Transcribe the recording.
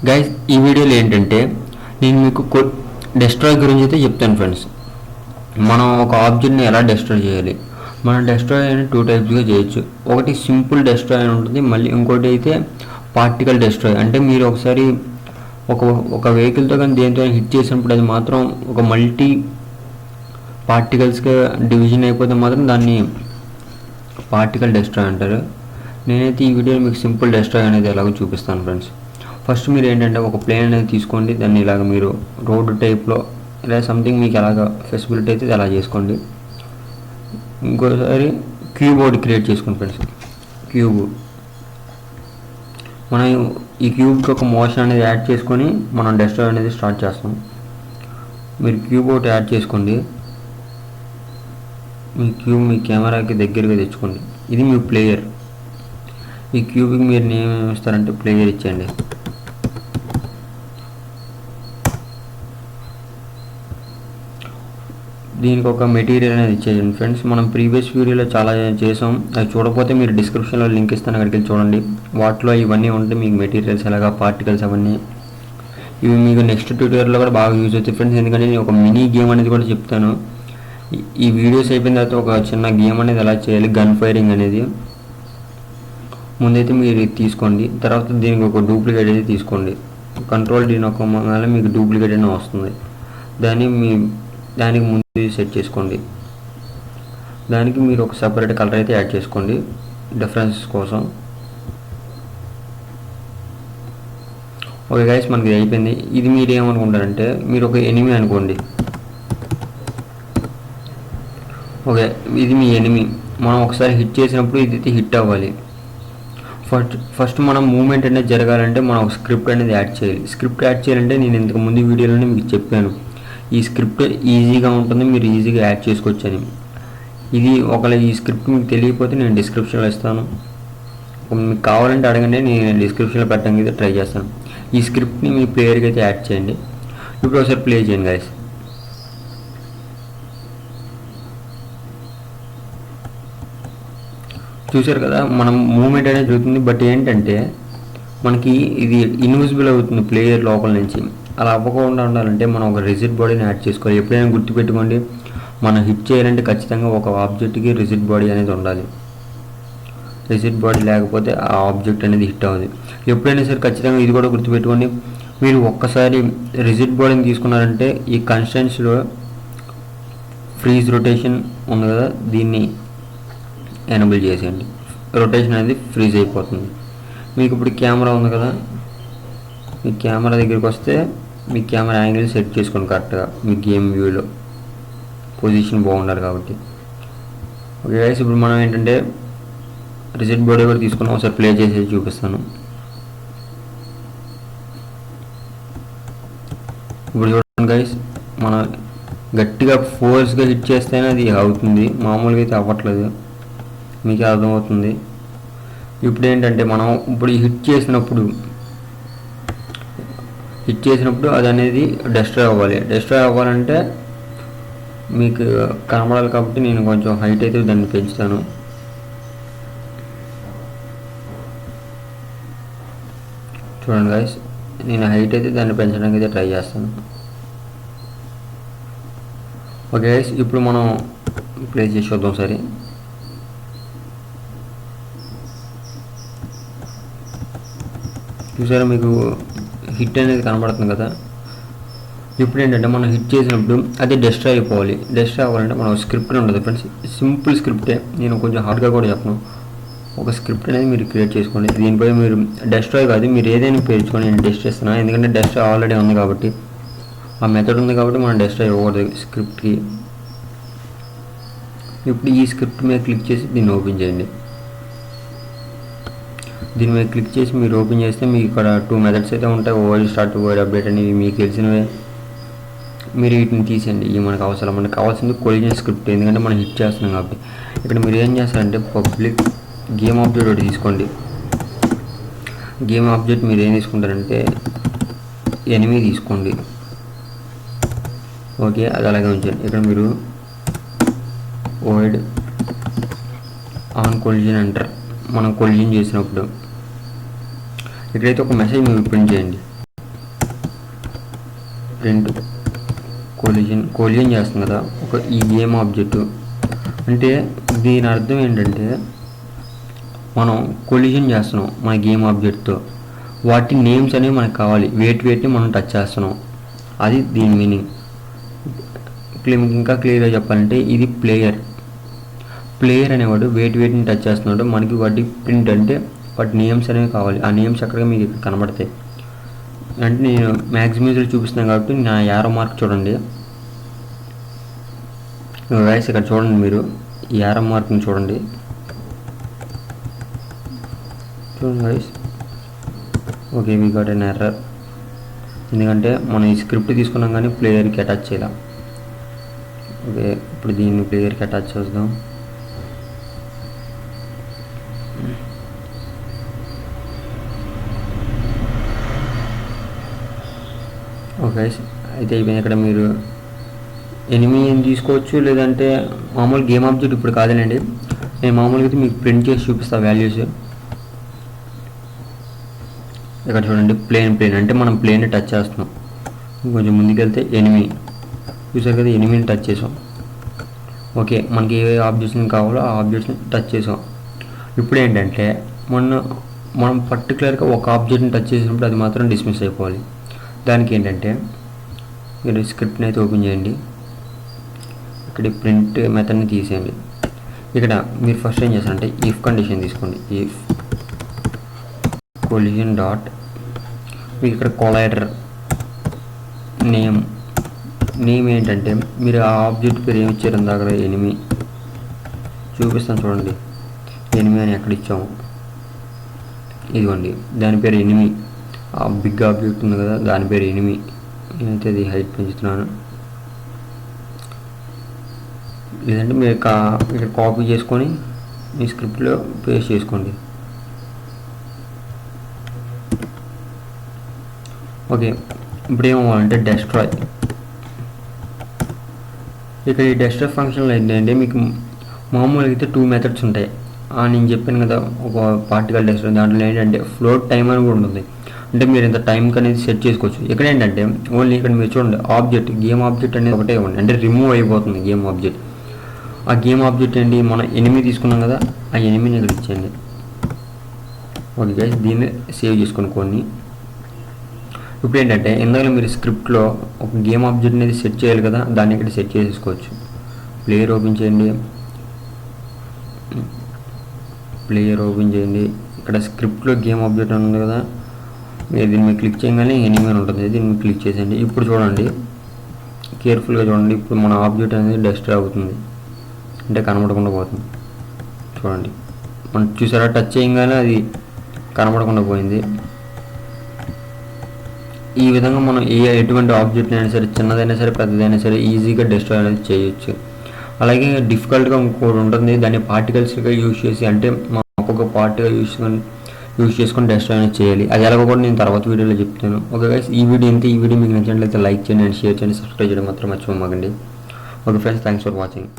Guys ఈ వీడియోలో ఏంటంటే నేను మీకు డెస్ట్రాయ్ గురించి అయితే చెప్తాను ఫ్రెండ్స్. మనం ఒక ఆబ్జెక్ట్ని ఎలా డెస్ట్రాయ్ చేయాలి. మనం డెస్ట్రాయ్ అని 2 టైప్స్గా చేయొచ్చు. ఒకటి సింపుల్ డెస్ట్రాయ్ అని ఉంటుంది, మళ్ళీ ఇంకోటి అయితే పార్టికల్ డెస్ట్రాయ్. అంటే మీరు ఒకసారి ఒక ఒక వెహికల్తో కానీ దేంతో హిట్ చేసినప్పుడు అది మాత్రం ఒక మల్టీ పార్టికల్స్గా డివిజన్ అయిపోతే మాత్రం దాన్ని పార్టికల్ డెస్ట్రాయ్ అంటారు. నేనైతే ఈ వీడియోలో మీకు సింపుల్ డెస్ట్రాయ్ అనేది ఎలాగో చూపిస్తాను ఫ్రెండ్స్. ఫస్ట్ మీరు ఏంటంటే ఒక ప్లేన్ అనేది తీసుకోండి, దాన్ని ఇలాగ మీరు రోడ్ టైప్లో లేదా సంథింగ్ మీకు ఎలాగ ఫెసిబిలిటీ అయితే అలా చేసుకోండి. ఇంకోసారి క్యూబోర్డ్ క్రియేట్ చేసుకోండి ఫ్రెండ్స్. క్యూబ్ మనం ఈ క్యూబ్కి ఒక మోషన్ అనేది యాడ్ చేసుకొని మనం డెస్ట్రాయ్ అనేది స్టార్ట్ చేస్తాం. మీరు క్యూబోర్డ్ యాడ్ చేసుకోండి. మీ క్యూబ్ మీ కెమెరాకి దగ్గరగా తెచ్చుకోండి. ఇది మీ ప్లేయర్. ఈ క్యూబ్కి మీరు నేమ్ ఇస్తారంటే ప్లేయర్ ఇచ్చేయండి. దీనికి ఒక మెటీరియల్ అనేది ఇచ్చేయండి ఫ్రెండ్స్. మనం ప్రీవియస్ వీడియోలో చాలా చేసాం, అది చూడకపోతే మీరు డిస్క్రిప్షన్లో లింక్ ఇస్తాను, అక్కడికి వెళ్ళి చూడండి. వాటిలో ఇవన్నీ ఉంటాయి మీకు మెటీరియల్స్ ఎలాగా పార్టికల్స్ అవన్నీ. ఇవి మీకు నెక్స్ట్ ట్యూటోరియల్లో కూడా బాగా యూజ్ అవుతాయి ఫ్రెండ్స్. ఎందుకంటే నేను ఒక మినీ గేమ్ అనేది కూడా చెప్తాను. ఈ వీడియోస్ అయిపోయిన తర్వాత ఒక చిన్న గేమ్ అనేది ఎలా చేయాలి, గన్ ఫైరింగ్ అనేది ముందైతే మీరు తీసుకోండి. తర్వాత దీనికి ఒక డూప్లికేట్ అయితే తీసుకోండి. కంట్రోల్ డీ నొక్కగానే మీకు డూప్లికేట్ అనేది వస్తుంది. దానికి ముందు సెట్ చేసుకోండి. దానికి మీరు ఒక సపరేట్ కలర్ అయితే యాడ్ చేసుకోండి డిఫరెన్స్ కోసం. ఓకే గైస్, మనకి అయిపోయింది. ఇది మీరు ఏమనుకుంటారంటే మీరు ఒక ఎనిమీ అనుకోండి. ఓకే, ఇది మీ ఎనిమీ. మనం ఒకసారి హిట్ చేసినప్పుడు ఇది హిట్ అవ్వాలి. ఫస్ట్ మనం మూవ్మెంట్ అనేది జరగాలంటే మనం ఒక స్క్రిప్ట్ అనేది యాడ్ చేయాలి. స్క్రిప్ట్ యాడ్ చేయాలంటే నేను ఇంతకు ముందు వీడియోలోనే మీకు చెప్పాను, ఈ స్క్రిప్ట్ ఈజీగా ఉంటుంది, మీరు ఈజీగా యాడ్ చేసుకోవచ్చు అని. ఇది ఒకవేళ ఈ స్క్రిప్ట్ మీకు తెలియకపోతే నేను డిస్క్రిప్షన్లో ఇస్తాను, మీకు కావాలంటే అడగండి, నేను డిస్క్రిప్షన్లో పెట్టడానికి అయితే ట్రై చేస్తాను. ఈ స్క్రిప్ట్ని మీ ప్లేయర్కి అయితే యాడ్ చేయండి. ఇప్పుడు ఒకసారి ప్లే చేయండి గైస్. చూసారు కదా, మనం మూవ్మెంట్ అనేది జరుగుతుంది. బట్ ఏంటంటే మనకి ఇది ఇన్విజిబుల్ అవుతుంది ప్లేయర్ లోపల నుంచి. అలా అవ్వకుండా ఉండాలంటే మనం ఒక రిజిడ్ బాడీని యాడ్ చేసుకోవాలి. ఎప్పుడైనా గుర్తుపెట్టుకోండి, మనం హిట్ చేయాలంటే ఖచ్చితంగా ఒక ఆబ్జెక్ట్కి రిజిడ్ బాడీ అనేది ఉండాలి. రిజిడ్ బాడీ లేకపోతే ఆ ఆబ్జెక్ట్ అనేది హిట్ అవ్వదు. ఎప్పుడైనా సరే ఖచ్చితంగా ఇది కూడా గుర్తుపెట్టుకోండి. మీరు ఒక్కసారి రిజిడ్ బాడీని తీసుకున్నారంటే ఈ కన్స్టెంట్స్లో ఫ్రీజ్ రొటేషన్ ఉంది కదా, దీన్ని ఎనేబుల్ చేసేయండి. రొటేషన్ అనేది ఫ్రీజ్ అయిపోతుంది. మీకు ఇప్పుడు కెమెరా ఉంది కదా, మీ కెమెరా దగ్గరికి వస్తే మీ కెమెరా యాంగిల్ సెట్ చేసుకోండి కరెక్ట్గా మీ గేమ్ వ్యూలో, పొజిషన్ బాగుండాలి కాబట్టి. ఓకే గైస్, ఇప్పుడు మనం ఏంటంటే రిజిడ్ బాడీ కూడా తీసుకున్నాం. ఒకసారి ప్లే చేసి చూపిస్తాను. ఇప్పుడు చూడండి గైస్, మనం గట్టిగా ఫోర్స్గా హిట్ చేస్తేనే అది అవుతుంది, మామూలుగా అయితే అవ్వట్లేదు. మీకే అర్థమవుతుంది. ఇప్పుడు ఏంటంటే మనం ఇప్పుడు హిట్ చేసినప్పుడు అది అనేది డెస్ట్రాయ్ అవ్వాలి. డెస్ట్రాయ్ అవ్వాలంటే మీకు కనబడాలి కాబట్టి నేను కొంచెం హైట్ అయితే దాన్ని పెంచుతాను. చూడండి గైస్, నేను హైట్ అయితే దాన్ని పెంచడానికి అయితే ట్రై చేస్తాను. ఓకే గైస్, ఇప్పుడు మనం ప్లే చేసి చూద్దాం సరే. చూసారా, మీకు హిట్ అనేది కనబడుతుంది కదా. ఇప్పుడు ఏంటంటే మనం హిట్ చేసినప్పుడు అది డెస్ట్రాయ్ అయిపోవాలి. డెస్ట్రాయ్ అవ్వాలంటే మనం స్క్రిప్ట్ ఉంటుంది ఫ్రెండ్స్, సింపుల్ స్క్రిప్టే, నేను కొంచెం హార్డ్గా కూడా చెప్పను. ఒక స్క్రిప్ట్ అనేది మీరు క్రియేట్ చేసుకోండి. దీనిపై మీరు డెస్ట్రాయ్ కాదు, మీరు ఏదైనా పేర్చుకొని నేను టెస్ట్ చేస్తున్నాను, ఎందుకంటే డెస్ట్రాయ్ ఆల్రెడీ ఉంది కాబట్టి, ఆ మెథడ్ ఉంది కాబట్టి మనం డెస్ట్రాయ్ ఇవ్వకూడదు స్క్రిప్ట్కి. ఇప్పుడు ఈ స్క్రిప్ట్ మీద క్లిక్ చేసి దీన్ని ఓపెన్ చేయండి. దీని మీద క్లిక్ చేసి మీరు ఓపెన్ చేస్తే మీకు ఇక్కడ 2 మెథడ్స్ అయితే ఉంటాయి, ఓవర్ స్టార్ట్, ఓవర్ అప్డేట్ అనేవి మీకు తెలిసినవే. మీరు వీటిని తీసేయండి. ఇవి మనకు కావాల్సింది కొలిజన్ స్క్రిప్ట్, ఎందుకంటే మనం హిట్ చేస్తున్నాం కాబట్టి. ఇక్కడ మీరు ఏం చేస్తారంటే పబ్లిక్ గేమ్ ఆబ్జెక్ట్ ఒకటి తీసుకోండి. గేమ్ ఆబ్జెక్ట్ మీరు ఏం తీసుకుంటారంటే ఎనిమీ తీసుకోండి. ఓకే, అది అలాగే ఉంచండి. ఇక్కడ మీరు ఓయిడ్ ఆన్ కొలిజన్ అంటారు. మనం కొలిజన్ చేసినప్పుడు ఇక్కడైతే ఒక మెసేజ్ మీరు ప్రింట్ చేయండి. ప్రింట్ కొలిజన్ చేస్తుంది కదా ఒక ఈ గేమ్ ఆబ్జెక్ట్. అంటే దీని అర్థం ఏంటంటే మనం కొలిజన్ చేస్తున్నాం మన గేమ్ ఆబ్జెక్ట్తో, వాటి నేమ్స్ అనేవి మనకు కావాలి, వేటిని మనం టచ్ చేస్తున్నాం, అది దీని మీనింగ్. ఇంకా క్లియర్గా చెప్పాలంటే ఇది ప్లేయర్ అనేవాడు వేటిని టచ్ చేస్తున్నాడు, మనకి వాటి ప్రింట్ అంటే వాటి నేమ్స్ అనేవి కావాలి. ఆ నేమ్స్ ఎక్కడికి మీకు ఇక్కడ కనబడతాయి. అంటే నేను మ్యాక్సిమైజ్లో చూపిస్తున్నాను కాబట్టి నా యారో మార్క్ చూడండి గైస్, ఇక్కడ చూడండి మీరు ఈ యారో మార్క్ని చూడండి guys. Okay, we got N error, ఎందుకంటే మనం ఈ స్క్రిప్ట్ తీసుకున్నాం కానీ ప్లేయర్కి అటాచ్ చేయాలి. ఓకే, ఇప్పుడు దీన్ని ప్లేయర్కి అటాచ్ చేద్దాం. ఓకే, అయితే అయిపోయింది. ఇక్కడ మీరు ఎనిమిది తీసుకోవచ్చు, లేదంటే మామూలు గేమ్ ఆబ్జెక్ట్ ఇప్పుడు కాదులేండి, నేను మామూలుగా అయితే మీకు ప్రింట్ చేసి చూపిస్తాను వాల్యూస్. ఇక్కడ చూడండి ప్లేన్ అంటే మనం ప్లేన్ టచ్ చేస్తున్నాం. కొంచెం ముందుకెళ్తే ఎనిమిది చూసారు కదా, ఎనిమిదిని టచ్ చేసాం. ఓకే, మనకి ఏ ఆబ్జెక్ట్స్ని కావాలో ఆ ఆబ్జెక్ట్స్ని టచ్ చేసాం. ఇప్పుడు ఏంటంటే మనం పర్టికులర్గా ఒక ఆబ్జెక్ట్ని టచ్ చేసినప్పుడు అది మాత్రం డిస్మిస్ అయిపోవాలి. దానికి ఏంటంటే మీరు స్క్రిప్ట్ని అయితే ఓపెన్ చేయండి, ఇక్కడ ప్రింట్ మెథడ్ని తీసేయండి. ఇక్కడ మీరు ఫస్ట్ ఏం చేస్తారంటే ఇఫ్ కండిషన్ తీసుకోండి. ఇఫ్ కొలిజన్ డాట్ మీకు ఇక్కడ కొలైడర్ నేమ్ ఏంటంటే మీరు ఆ ఆబ్జెక్ట్ పేరు ఏమి ఇచ్చారు దగ్గర ఎనిమి చూపిస్తాను చూడండి. ఎనిమి అని ఎక్కడ ఇచ్చాము, ఇదిగోండి దాని పేరు ఎనిమి. ఆ బిగ్ ఆబ్జెక్ట్ ఉంది కదా దాని పేరు ఎనిమి. నేనైతే అది హైట్ పెంచుతున్నాను. లేదంటే మీరు ఇక్కడ కాపీ చేసుకొని మీ స్క్రిప్ట్లో పేస్ట్ చేసుకోండి. ఓకే, ఇప్పుడు ఏమవ్వాలంటే డెస్ట్రాయ్. ఇక్కడ ఈ డెస్ట్రాయ్ ఫంక్షన్లో ఏంటంటే మీకు మామూలుగా అయితే 2 మెథడ్స్ ఉంటాయి. నేను చెప్పాను కదా ఒక పార్టికల్ డెస్ట్రాయ్, దాంట్లో ఏంటంటే ఫ్లోట్ టైం అని కూడా ఉంటుంది. అంటే మీరు ఇంత టైంకి అనేది సెట్ చేసుకోవచ్చు. ఇక్కడ ఏంటంటే ఓన్లీ ఇక్కడ మీరు చూడండి ఆబ్జెక్ట్ గేమ్ ఆబ్జెక్ట్ అనేది ఒకటే ఉంది, అంటే రిమూవ్ అయిపోతుంది గేమ్ ఆబ్జెక్ట్. ఆ గేమ్ ఆబ్జెక్ట్ ఏంటి మనం ఎనిమిది తీసుకున్నాం కదా, ఆ ఎనిమిదిని ఇక్కడ ఇచ్చేయండి. ఓకే గైస్, దీన్ని సేవ్ చేసుకొని కొన్ని. ఇప్పుడు ఏంటంటే ఇందాక మీరు స్క్రిప్ట్లో ఒక గేమ్ ఆబ్జెక్ట్ అనేది సెట్ చేయాలి కదా, దాన్ని ఇక్కడ సెట్ చేసుకోవచ్చు. ప్లేయర్ ఓపెన్ చేయండి, ఇక్కడ స్క్రిప్ట్లో గేమ్ ఆబ్జెక్ట్ ఉంది కదా, మీరు దీన్ని మీరు క్లిక్ చేయగానే ఎనిమిది ఉంటుంది, దీన్ని క్లిక్ చేసేయండి. ఇప్పుడు చూడండి కేర్ఫుల్గా చూడండి, ఇప్పుడు మన ఆబ్జెక్ట్ అనేది డెస్ట్రాయ్ అవుతుంది, అంటే కనబడకుండా పోతుంది. చూడండి మనం చూసారా, టచ్ చేయగానే అది కనబడకుండా పోయింది. ఈ విధంగా మనం ఎటువంటి ఆబ్జెక్ట్ అయినా సరే, చిన్నదైనా సరే పెద్దదైనా సరే ఈజీగా డెస్ట్రాయ్ అనేది చేయొచ్చు. అలాగే డిఫికల్ట్గా ఇంకోటి ఉంటుంది, దాన్ని పార్టికల్స్గా యూజ్ చేసి, అంటే మా ఒక్కొక్క పార్ట్గా యూజ్ చేసుకొని డెస్ట్రాయ్ అనేది చేయాలి. అది ఎలాగో కూడా నేను తర్వాత వీడియోలో చెప్తాను. ఓకే గైస్, ఈ వీడియో మీకు నచ్చినట్లయితే లైక్ చేయండి అండ్ షేర్ చేయండి, సబ్స్క్రైబ్ చేయడం మాత్రం మర్చిపోమాకండి. Okay friends, thanks for watching.